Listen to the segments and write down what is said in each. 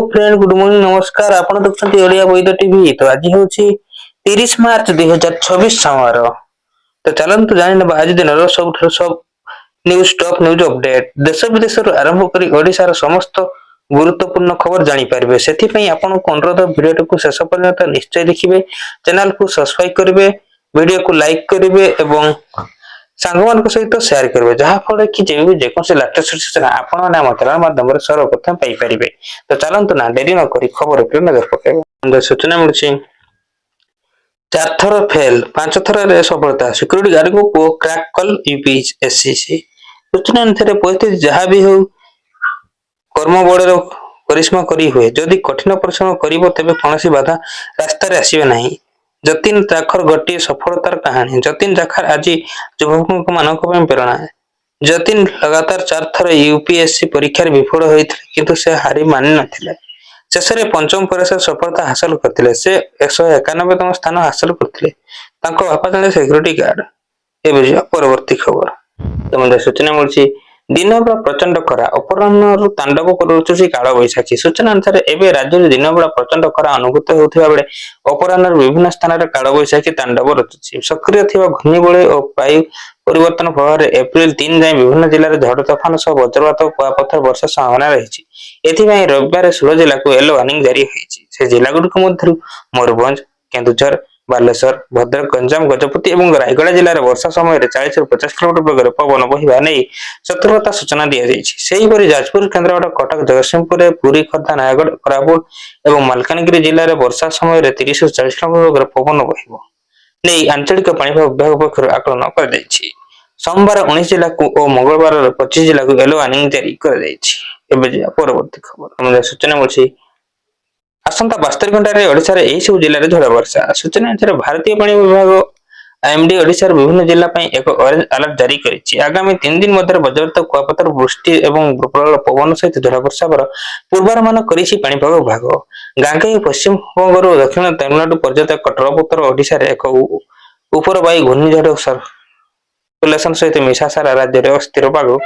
Friend good morning नमस्कार आपण देखुछंती ओडिया वैद TV. तो आज होची 30 मार्च 2026 समर। तो चलंतु जानि आज दिन सब न्यूज टॉप न्यूज अपडेट देश विदेश आरंभ करी ओडिसा समस्त गुरुत्वपूर्ण खबर जानी पारिबे। सेथि पई आपनको अनुरोध वीडियो को शेष पर्यंत निश्चय देखिबे, चैनल को सब्सक्राइब करिवे, वीडियो को लाइक करिवे एवं सांगमान सहित शेयर करेंगे जहाँफल कि जेकोसी लेटेस्ट सूचना आपण चैनल माध्यम सर्वप्रथम पाइपर। तो चलतु ना डेरी नक खबर पर नजर पकड़। सूचना मिली 4 थर फेल 5 थर सफलता सिक्यूरीटी गार्ड को क्रैक कल यूपीएससी। सूचना अनुसार परिस्थिति जहाँ भी हो कर्म बड़े करिश्मा करी हुए जदि कठिन परिश्रम करिवो तेबे कौनसी बाधा रास्तार आसीबे नहीं। जतिन जाखर गोटे सफलतार कहानी। जतिन जाखर आज युवक मानक प्रेरणा। जतिन लगातार 4 थर यूपीएससी परीक्षा विफल होता किंतु से हारी मानि नथिले। शेष में पंचम पर से सफलता हासिल करथिले। से 191तम स्थान हासिल करथिले। तांको बापा जने सिक्यूरीटी गार्ड। ए परवर्ती खबर तमने सूचना मिली दिन बेला प्रचंड खरा अपराह्न तांडव करुछि काल बैशाखी। सूचना अनुसार एवं राज्य में दिन बेला प्रचंड खरा अनुभूत होता बेले अपराह्न विभिन्न स्थान में काल बैशाखी तांडव रचुछि। सक्रिय थिबा घूर्णिबलय और वायु परिवर्तन फल एप्रिल 3 जाए विभिन्न जिले में झड़ तोफान सह वज्रपात और कुआपथर वर्षा संभावना रही। एथिपाई रविवार 16 जिला को येलो वार्निंग जारी होइछि। से जिला गुड़िक मध्यरु मयूरभंज, केन्दुझर, बालेश्वर, भद्रक, गंजाम, गजपति और रायगड़ा जिले में वर्षा समय 40 से 50 किलोमीटर बेगर पवन बहिबा नहीं सतर्कता सूचना दी जाइए। जाजपुर, केन्द्रापड़ा, कटक, जगतसिंहपुर, पुरी, खोर्धा, नयगढ़, कोरापुट और मालकानगिरी जिले में वर्षा समय 30 से 40 किलोमीटर बेगर पवन बहिब नहीं आंचलिक पाणीपाग विभाग पक्षर आकलन कर सोमवार 19 जिला को और मंगलवार 25 जिला को येलो वार्निंग जारी कर परवर्ती खबर सूचना मिली आसंता 72 घंटे ओडिशा रे एही सब जिले में झड़ वर्षा। सूचना अनुसार भारतीय पानी विभाग आईएमडी ओडिशा विभिन्न जिला एक ऑरेंज अलर्ट जारी करिछि। आगामी 3 दिन मध्य वज्रपात, कुआपथर, वृष्टि और प्रबल पवन सहित झड़ वर्षा पूर्वानुमान करिछि पाणीपाग विभाग। गांगेय पश्चिम बंग दक्षिण तमिलनाडु पर्यंत कटर उत्तर ओडिशा रे एक उपर वायु घूर्णिझड़ सर्कुलेशन सहित मिशा सारा राज्य में अस्थिर पाग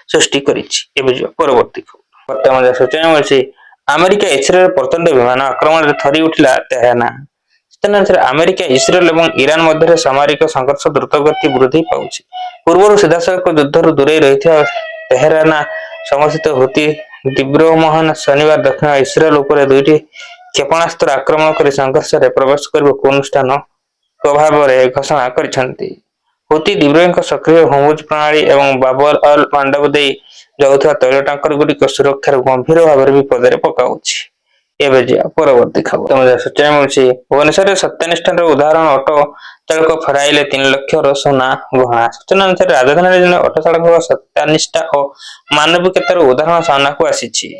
सृष्टि करिछि। परवर्ती खबर वर्तमान सूचना मिली अमेरिका इस्राएल प्रचंड विमान आक्रमण थरी उठिला तेहरान। अमेरिका इस्राएल और ईरान मध्य सामरिक संघर्ष द्रुतगति वृद्धि पाउछि। पूर्व सीधासख युद्धर दूरे रही तेहरान समर्थित हुती दिब्रोमोहन शनिवार दक्षिण इस्राएल उपर 2टी क्षेपणास्त्र आक्रमण कर संघर्ष में प्रवेश कर अनुष्ठान प्रभाव घोषणा करिसेंति। हुती दिब्रों सक्रिय होमज प्रणाली और बाबर अल मांडव दे जाऊा तैल टांकर गुड़िक सुरक्षार गंभीर भाव में विपद पकाउछि। परवर्ती खबर सूचना मिली भुवनेश्वर सत्यानुष्ठान उदाहरण ऑटो चालक फेराइले 3 लाख सोना गहना। सूचना अनुसार राजधानी जन ऑटो चालक सत्यानिष्ठा और मानविकतार उदाहरण सामना को आसी।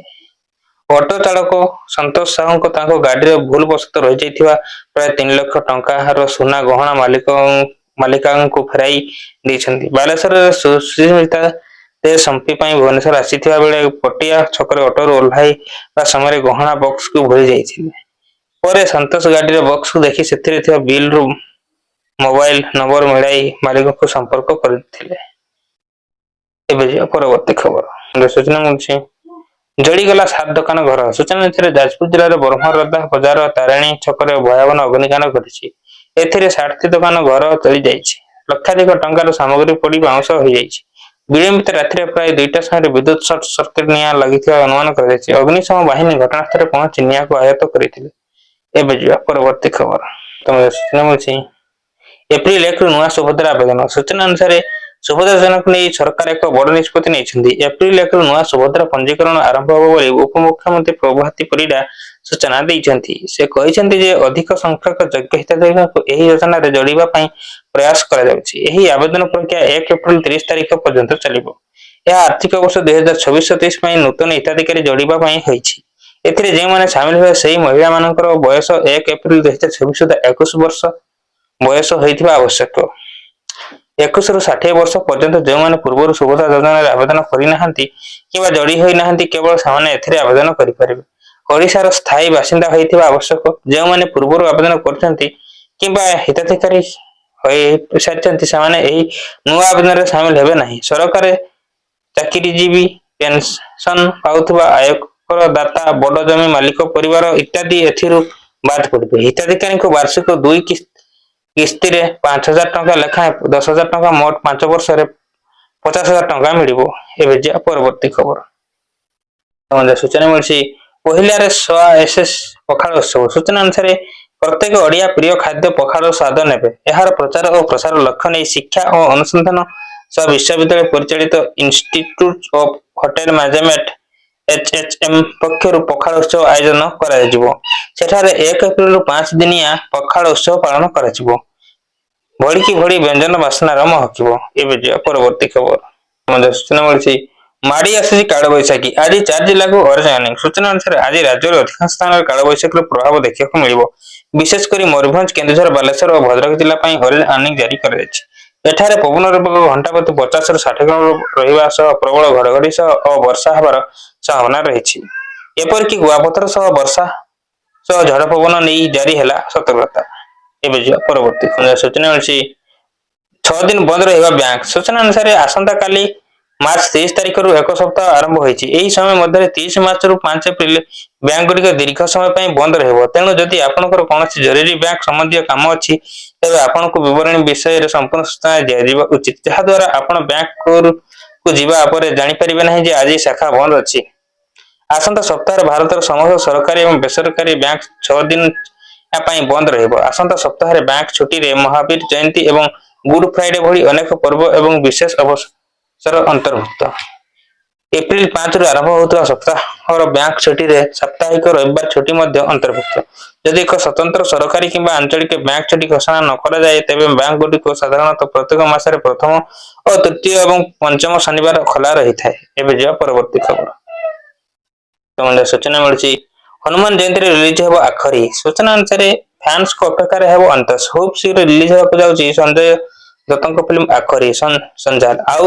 ऑटो चालक संतोष साहू को गाड़ी भूल बसत रही प्राय 3 लाख टंकार सोना गहना मालिका को फेराई देइछन्ति। बालेश्वर सुस्मिता संपी भुवनेश्वर आसीथिबा बेले पटिया छकरे ऑटो ओह्लाई समय गहना बॉक्स को भूली जाइथिले। परे संतोष गाड़ी रे बॉक्स को देखि सेथिरे थिबा बिल रू मोबाइल नंबर मिलाई मालिक को संपर्क करथिले। परवर्ती खबर सूचना मिली जड़ी गला 7 दुकान घर। सूचना अनुसार जाजपुर जिले में ब्रह्मरदा बाजार तारिणी छकरे भयावन अग्निकांड घटी। एथिरे 60टी दुकान घर चली जाइछि। लक्षाधिक टंकार सामग्री पड़ी बाउंस हो जाइछि। विलंबित रात्रि प्राय 2टा समय विद्युत सर्ट सर्किट निया लगी अनुमान कर अग्निशम बाहिनी घटनास्थल पहुंची निया को आयत्त करते। परवर्ती खबर सूचना मिली एप्रिल 1 नुआ सुभद्रा आवेदन। सूचना अनुसार सुभद्रा जनक नहीं सरकार एक बड़ निष्पत्ति नहीं। एप्रिल 1 नुआ सुभद्रा पंजीकरण आरंभ हो उपमुख्यमंत्री प्रभाती परिडा सूचना देइछन्ति। से कहिसन्ति जे अधिक संख्यक योग्य हिताधिकारी को एही योजना रे जोड़िबा पई प्रयास करा जाउछि। एही आवेदन प्रक्रिया 1 एप्रिल 30 तारिख पर्यंत चलिबो। यह आर्थिक वर्ष 2026-27 पई नूतन हिताधिकारी जोड़िबा पई होइछि। एथिरे जे माने शामिल होय सही महिला मानकर बयस 1 एप्रिल 2026 सुधा 21 वर्ष बयस होइथिबा आवश्यक। 21 रु 60 वर्ष पर्यंत जो माने पूर्व सुभद्रा योजना रे आवेदन करि नाहंती किबा जोड़ी होई नाहंती केवल सामान्य एथिरे आवेदन करि परिबे। ओडिशार स्थायी बासिंदा होइथिबा आवश्यक जो माने पूर्व आवेदन करछन्ती किबा हिताधिकारी होय साचन्ती सामान्य एही नुआ आवेदन रे शामिल हेबे नाही। सरकार चाकरीजीवी पेंशन पाउथबा ଦାତା ବଡ ଜମି ମାଲିକ ପରିବାର ଇତ୍ୟାଦି ଏଥିରୁ ବାଦ ପଡିବେ। ହିତାଧିକାରୀଙ୍କୁ ବାର୍ଷିକ 2 କିସ୍ତିରେ 5,000 ଟଙ୍କା ଲେଖାଏଁ 10,000 ଟଙ୍କା ମୋଟ 5 ବର୍ଷରେ 50,000 ଟଙ୍କା ମିଳିବ। ଏବେ ଯିବା ପରବର୍ତ୍ତୀ ଖବର। ସୂଚନା ମିଳିଛି ପହିଲାରେ SOS ପଖାଳ ଉତ୍ସବ। ସୂଚନା ଅନୁସାରେ ପ୍ରତ୍ୟେକ ଓଡ଼ିଆ ପ୍ରିୟ ଖାଦ୍ୟ ପଖାଳର ସ୍ୱାଦ ନେବେ। ଏହାର ପ୍ରଚାର ଓ ପ୍ରସାର ଲକ୍ଷ୍ୟ ନେଇ ଶିକ୍ଷା ଓ ଅନୁସନ୍ଧାନ ସହ ବିଶ୍ୱବିଦ୍ୟାଳୟ ପରିଚାଳିତ institute of hotel management HHM ପକ୍ଷରୁ ପଖାଳ ଉତ୍ସବ ଆୟୋଜନ କରାଯିବ। ସେଠାରେ 1 ଏପ୍ରିଲରୁ 5 ଦିନିଆ ପଖାଳ ଉତ୍ସବ ପାଳନ କରାଯିବ। ଭଳିକି ଭଳି ବ୍ୟଞ୍ଜନ ବାସ୍ନାର ମହକିବ। ଏବେ ଯିବା ପରବର୍ତ୍ତୀ ଖବର। ସୂଚନା ମିଳିଛି ମାଡ଼ି ଆସୁଛି କାଳବୈଶାଖୀ। ଆଜି 4 ଜିଲ୍ଲାକୁ ଅରେଞ୍ଜ ୱାର୍ଣ୍ଣିଂ। ସୂଚନା ଅନୁସାରେ ଆଜି ରାଜ୍ୟର ଅଧିକାଂଶ ସ୍ଥାନରେ କାଳବୈଶାଖୀର ପ୍ରଭାବ ଦେଖିବାକୁ ମିଳିବ। ବିଶେଷ କରି ମୟୂରଭଞ୍ଜ, କେନ୍ଦୁଝର, ବାଲେଶ୍ୱର ଓ ଭଦ୍ରକ ଜିଲ୍ଲା ପାଇଁ ଅରେଞ୍ଜ ୱାର୍ଣ୍ଣିଂ ଜାରି କରାଯାଇଛି। ଏଠାରେ ପବନର ବେଗ ଘଣ୍ଟା ପ୍ରତି 50ରୁ 60 କିଲୋମିଟର ରହିବା ସହ ପ୍ରବଳ ଘଡଘଡି ସହ ଓ ବର୍ଷା ହେବାର ସମ୍ଭାବନା ରହିଛି। ଏପରିକି କୁଆପଥର ସହ ବର୍ଷା ସହ ଝଡ଼ ପବନ ନେଇ ଜାରି ହେଲା ସତର୍କତା। ଏବେ ଯିବା ପରବର୍ତ୍ତୀ ସୂଚନା ମିଳିଛି 6 ଦିନ ବନ୍ଦ ରହିବ ବ୍ୟାଙ୍କ। ସୂଚନା ଅନୁସାରେ ଆସନ୍ତାକାଲି ମାର୍ଚ୍ଚ 23 ତାରିଖରୁ 1 ସପ୍ତାହ ଆରମ୍ଭ ହୋଇଛି। ଏହି ସମୟ ମଧ୍ୟରେ 30 ମାର୍ଚ୍ଚରୁ 5 ଏପ୍ରିଲ ବ୍ୟାଙ୍କଗୁଡ଼ିକ ଦୀର୍ଘ ସମୟ ପାଇଁ ବନ୍ଦ ରହିବ। ତେଣୁ ଯଦି ଆପଣଙ୍କର କୌଣସି ଜରୁରୀ ବ୍ୟାଙ୍କ ସମ୍ବନ୍ଧୀୟ କାମ ଅଛି ତେବେ ଆପଣଙ୍କୁ ବିବରଣୀ ବିଷୟରେ ସମ୍ପୂର୍ଣ୍ଣ ସୂଚନା ଦିଆଯିବା ଉଚିତ, ଯାହାଦ୍ୱାରା ଆପଣ ବ୍ୟାଙ୍କକୁ ଯିବା ପରେ ଜାଣିପାରିବେ ନାହିଁ ଯେ ଆଜି ଶାଖା ବନ୍ଦ ଅଛି। ଆସନ୍ତା ସପ୍ତାହରେ ଭାରତର ସମସ୍ତ ସରକାରୀ ଏବଂ ବେସରକାରୀ ବ୍ୟାଙ୍କ 6 ଦିନ ପାଇଁ ବନ୍ଦ ରହିବ। ଆସନ୍ତା ସପ୍ତାହରେ ବ୍ୟାଙ୍କ ଛୁଟିରେ ମହାବୀର ଜୟନ୍ତୀ ଏବଂ ଗୁଡ୍ ଫ୍ରାଇଡେ ଭଳି ଅନେକ ପର୍ବ ଏବଂ ବିଶେଷ ଅବସର ଅନ୍ତର୍ଭୁକ୍ତ। ଏପ୍ରିଲ 5ରୁ ଆରମ୍ଭ ହେଉଥିବା ସପ୍ତାହର ବ୍ୟାଙ୍କ ଛୁଟିରେ ସାପ୍ତାହିକ ରବିବାର ଛୁଟି ମଧ୍ୟ ଅନ୍ତର୍ଭୁକ୍ତ। ଯଦି ଏକ ସ୍ୱତନ୍ତ୍ର ସରକାରୀ କିମ୍ବା ଆଞ୍ଚଳିକ ବ୍ୟାଙ୍କ ଛୁଟି ଘୋଷଣା ନ କରାଯାଏ ତେବେ ବ୍ୟାଙ୍କଗୁଡ଼ିକ ସାଧାରଣତଃ ପ୍ରତ୍ୟେକ ମାସରେ ପ୍ରଥମ ଓ ତୃତୀୟ ଏବଂ ପଞ୍ଚମ ଶନିବାର ଖୋଲା ରହିଥାଏ। ଏବେ ଯିବା ପରବର୍ତ୍ତୀ ଖବର। ସୂଚନା ମିଳୁଛି ହନୁମାନ ଜୟନ୍ତୀରେ ରିଲିଜ ହେବ ଆଖରି। ସୂଚନା ଅନୁସାରେ ଫ୍ୟାନ୍ସଙ୍କ ଅପେକ୍ଷାରେ ହେବ ଅନ୍ତସ। ଖୁବ୍ ଶୀଘ୍ର ରିଲିଜ ହେବାକୁ ଯାଉଛି ସଞ୍ଜୟ ଦତ୍ତଙ୍କ ଫିଲ୍ମ ଆଖରି ସଞ୍ଜାଲ। ଆଉ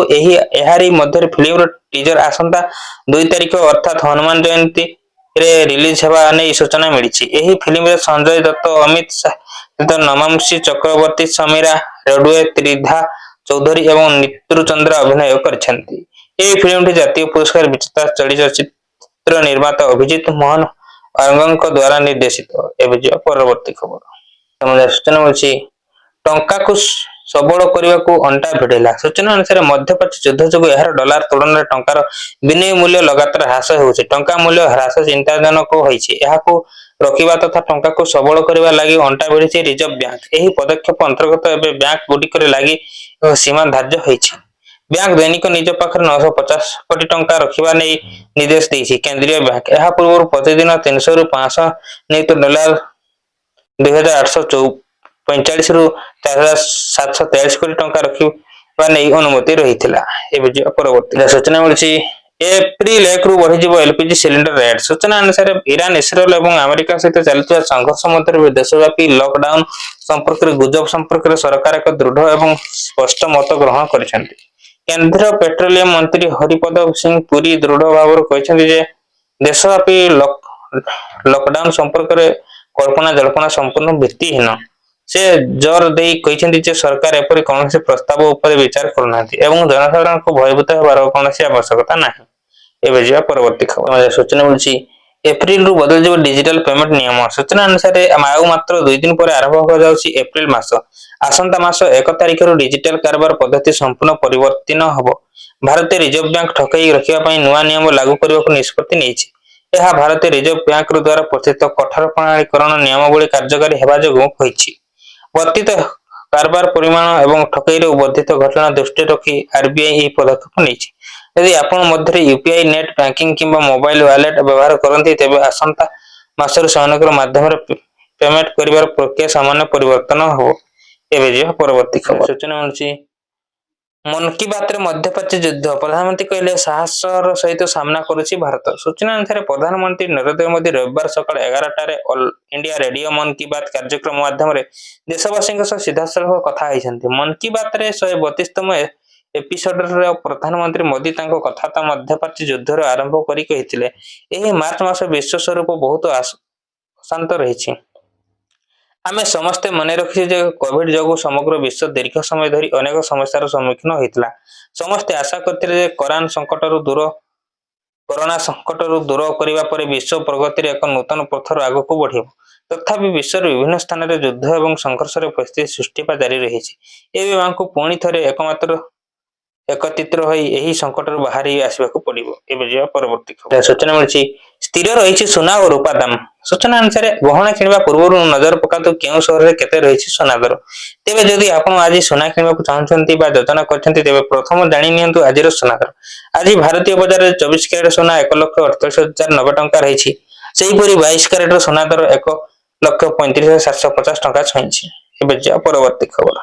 ଏହାରି ମଧ୍ୟରେ ଫିଲ୍ମର ଟିଜର ଆସନ୍ତା 2 ତାରିଖ ଅର୍ଥାତ୍ ହନୁମାନ ଜୟନ୍ତୀରେ ରିଲିଜ ହେବା ନେଇ ସୂଚନା ମିଳିଛି। ଏହି ଫିଲ୍ମରେ ସଞ୍ଜୟ ଦତ୍ତ, ଅମିତ ଶାହ, ନମାଂଶୀ ଚକ୍ରବର୍ତ୍ତୀ, ସମୀରା ରେଡ୍ଡେ, ତ୍ରିଧା ଚୌଧୁରୀ ଏବଂ ନିତୁ ଚନ୍ଦ୍ର ଅଭିନୟ କରିଛନ୍ତି। ଏହି ଫିଲ୍ମଟି ଜାତୀୟ ପୁରସ୍କାର ବିଜେତା ଚଳଚ୍ଚିତ୍ର ନିର୍ମାତା ଅଭିଜିତ ମୋହନ ଆର୍ଗଙ୍କ ଦ୍ୱାରା ନିର୍ଦ୍ଦେଶିତ। ଏବେ ଯିବା ପରବର୍ତ୍ତୀ ଖବର। ସୂଚନା ମିଳୁଛି ଟଙ୍କାକୁ ସବଳ କରିବାକୁ ଅଣ୍ଟା ଭିଡିଲା। ସୂଚନା ଅନୁସାରେ ମଧ୍ୟପ୍ରାଚ୍ୟ ଯୁଦ୍ଧ ଯୋଗୁଁ ଏହାର ଡଲାର ତୁଳନାରେ ଟଙ୍କାର ବିନିମୟ ମୂଲ୍ୟ ଲଗାତାର ହ୍ରାସ ହେଉଛି। ଟଙ୍କା ମୂଲ୍ୟ ହ୍ରାସ ଚିନ୍ତାଜନକ ହୋଇଛି। ଏହାକୁ ରୋକିବା ତଥା ଟଙ୍କାକୁ ସବଳ କରିବା ଲାଗି ଅଣ୍ଟା ଭିଡ଼ିଛି ରିଜର୍ଭ ବ୍ୟାଙ୍କ। ଏହି ପଦକ୍ଷେପ ଅନ୍ତର୍ଗତ ଏବେ ବ୍ୟାଙ୍କ ଗୁଡ଼ିକରେ ଲାଗି ସୀମା ଧାର୍ଯ୍ୟ ହୋଇଛି। ବ୍ୟାଙ୍କ ଦୈନିକ ନିଜ ପାଖରେ 950 କୋଟି ଟଙ୍କା ରଖିବା ନେଇ ନିର୍ଦ୍ଦେଶ ଦେଇଛି କେନ୍ଦ୍ରୀୟ ବ୍ୟାଙ୍କ। ଏହା ପୂର୍ବରୁ ପ୍ରତିଦିନ 300ରୁ 500 ନିୟୁତ ଡଲାର 2,845ରୁ 4,743 କୋଟି ଟଙ୍କା ରଖିବା ନେଇ ଅନୁମତି ରହିଥିଲା। ଏବେ ଯିବା ପରବର୍ତ୍ତୀ ସୂଚନା ମିଳିଛି ଏପ୍ରିଲ 1ରୁ ବଢିଯିବ ଏଲପିଜି ସିଲିଣ୍ଡର ରେଟ୍। ସୂଚନା ଅନୁସାରେ ଇରାନ, ଇସ୍ରାଏଲ ଏବଂ ଆମେରିକା ସହିତ ଚାଲିଥିବା ସଂଘର୍ଷ ମଧ୍ୟରେ ଦେଶବ୍ୟାପୀ ଲକଡାଉନ ସମ୍ପର୍କରେ ଗୁଜବ ସମ୍ପର୍କରେ ସରକାର ଏକ ଦୃଢ ଏବଂ ସ୍ପଷ୍ଟ ମତ ଗ୍ରହଣ କରିଛନ୍ତି। କେନ୍ଦ୍ର ପେଟ୍ରୋଲିୟମ ମନ୍ତ୍ରୀ ହରିପଦ ସିଂ ପୁରୀ ଦୃଢ ଭାବରେ କହିଛନ୍ତି ଯେ ଦେଶବ୍ୟାପୀ ଲକଡାଉନ ସମ୍ପର୍କରେ କଳ୍ପନା ଜଳ୍ପନା ସମ୍ପୂର୍ଣ୍ଣ ଭିତ୍ତିହୀନ। ସେ ଜୋର ଦେଇ କହିଛନ୍ତି ଯେ ସରକାର ଏପରି କୌଣସି ପ୍ରସ୍ତାବ ଉପରେ ବିଚାର କରୁନାହାନ୍ତି ଏବଂ ଜନସାଧାରଣଙ୍କୁ ଭୟଭୀତ ହେବାର କୌଣସି ଆବଶ୍ୟକତା ନାହିଁ। ଏବେ ଯିବା ପରବର୍ତ୍ତୀ ଖବର। ସୂଚନା ମିଳିଛି ଏପ୍ରିଲରୁ ବଦଳିଯିବ ଡିଜିଟାଲ ପେମେଣ୍ଟ ନିୟମ। ସୂଚନା ଅନୁସାରେ ଆଉ ମାତ୍ର 2 ଦିନ ପରେ ଆରମ୍ଭ ହେବାକୁ ଏପ୍ରିଲ ମାସ। ଆସନ୍ତା ମାସ 1 ତାରିଖରୁ ଡିଜିଟାଲ କାରବାର ପଦ୍ଧତି ସମ୍ପୂର୍ଣ୍ଣ ପରିବର୍ତ୍ତନ ହେବ। ଭାରତୀୟ ରିଜର୍ଭ ବ୍ୟାଙ୍କ ଠକେଇ ରୋକିବା ପାଇଁ ନୂଆ ନିୟମ ଲାଗୁ କରିବାକୁ ନିଷ୍ପତ୍ତି ନେଇଛି। ଏହା ଭାରତୀୟ ରିଜର୍ଭ ବ୍ୟାଙ୍କ ଦ୍ୱାରା ପ୍ରସ୍ତୁତ କଠୋର ପ୍ରମାଣୀକରଣ ନିୟମାବଳୀ କାର୍ଯ୍ୟକାରୀ ହେବା ଯୋଗୁଁ ହୋଇଛି। ବର୍ଦ୍ଧିତ କାରବାର ପରିମାଣ ଏବଂ ଠକେଇର ବର୍ଦ୍ଧିତ ଘଟଣା ଦୃଷ୍ଟିରେ ରଖି ଆରବିଆଇ ଏହି ପଦକ୍ଷେପ ନେଇଛି। ଯଦି ଆପଣ ମଧ୍ୟରେ ୟୁପିଆଇ, ନେଟ୍ ବ୍ୟାଙ୍କିଂ କିମ୍ବା ମୋବାଇଲ ୱାଲେଟ ବ୍ୟବହାର କରନ୍ତି ତେବେ ଆସନ୍ତା ମାସରୁ ସେମାନଙ୍କ ମାଧ୍ୟମରେ ପେମେଣ୍ଟ କରିବାର ପ୍ରକ୍ରିୟା ସାମାନ୍ୟ ପରିବର୍ତ୍ତନ ହେବ। ଏବେ ଯିବା ପରବର୍ତ୍ତୀ ଖବର। ସୂଚନା ମିଳୁଛି ମନ୍ କି ବାତରେ ମଧ୍ୟପ୍ରାଚ୍ୟ ଯୁଦ୍ଧ ପ୍ରଧାନମନ୍ତ୍ରୀ କହିଲେ ସାହସର ସହିତ ସାମ୍ନା କରୁଛି ଭାରତ। ସୂଚନା ଅନୁସାରେ ପ୍ରଧାନମନ୍ତ୍ରୀ ନରେନ୍ଦ୍ର ମୋଦି ରବିବାର ସକାଳ 11ଟାରେ ଅଲ୍ ଇଣ୍ଡିଆ ରେଡିଓ ମନ୍ କି ବାତ କାର୍ଯ୍ୟକ୍ରମ ମାଧ୍ୟମରେ ଦେଶବାସୀଙ୍କ ସହ ସିଧାସଳଖ କଥା ହୋଇଛନ୍ତି। ମନ୍ କି ବାତରେ 132ତମ ଏପିସୋଡରେ ପ୍ରଧାନମନ୍ତ୍ରୀ ମୋଦି ତାଙ୍କ କଥାବାର୍ତ୍ତା ମଧ୍ୟପ୍ରାଚ୍ୟ ଯୁଦ୍ଧର ଆରମ୍ଭ କରି କହିଥିଲେ, ଏହି ମାର୍ଚ୍ଚ ମାସ ବିଶ୍ୱ ସ୍ୱରୂପ ବହୁତ ଅଶାନ୍ତ ରହିଛି। ଆମେ ସମସ୍ତେ ମନେ ରଖିଛୁ ଯେ କୋଭିଡ ଯୋଗୁଁ ସମଗ୍ର ବିଶ୍ୱ ଦୀର୍ଘ ସମୟ ଧରି ଅନେକ ସମସ୍ୟାର ସମ୍ମୁଖୀନ ହୋଇଥିଲା। ସମସ୍ତେ ଆଶା କରିଥିଲେ ଯେ କୋରୋନା ସଂକଟରୁ ଦୂର କରୋନା ସଂକଟରୁ ଦୂର କରିବା ପରେ ବିଶ୍ୱ ପ୍ରଗତିରେ ଏକ ନୂତନ ପଥର ଆଗକୁ ବଢିବ। ତଥାପି ବିଶ୍ୱର ବିଭିନ୍ନ ସ୍ଥାନରେ ଯୁଦ୍ଧ ଏବଂ ସଂଘର୍ଷର ପରିସ୍ଥିତି ସୃଷ୍ଟି ହେବା ଜାରି ରହିଛି। ଏବେ ଆମକୁ ପୁଣି ଥରେ ଏକତ୍ରିତ ହୋଇ ଏହି ସଂକଟରୁ ବାହାରି ଆସିବାକୁ ପଡିବ। ଏବେ ଯିବା ପରବର୍ତ୍ତୀ ଖବର। ସୂଚନା ମିଳିଛି ସ୍ଥିର ରହିଛି ସୁନା ଓ ରୂପା ଦାମ। ସୂଚନା ଅନୁସାରେ ଗହଣା କିଣିବା ପୂର୍ବରୁ ନଜର ପକାନ୍ତୁ କେଉଁ ସହରରେ କେତେ ରହିଛି ସୁନା ଦର। ତେବେ ଯଦି ଆପଣ ଆଜି ସୁନା କିଣିବାକୁ ଚାହୁଁଛନ୍ତି ବା ଯୋଜନା କରିଛନ୍ତି ତେବେ ପ୍ରଥମ ଜାଣି ନିଅନ୍ତୁ ଆଜିର ସୁନା ଦର। ଆଜି ଭାରତୀୟ ବଜାରରେ 24 କ୍ୟାରେଟ ସୁନା 1,38,090 ଟଙ୍କା ରହିଛି। ସେହିପରି 22 କ୍ୟାରେଟର ସୁନା ଦର 1,35,750 ଟଙ୍କା ଛୁଇଁଛି। ଏବେ ଯିବା ପରବର୍ତ୍ତୀ ଖବର।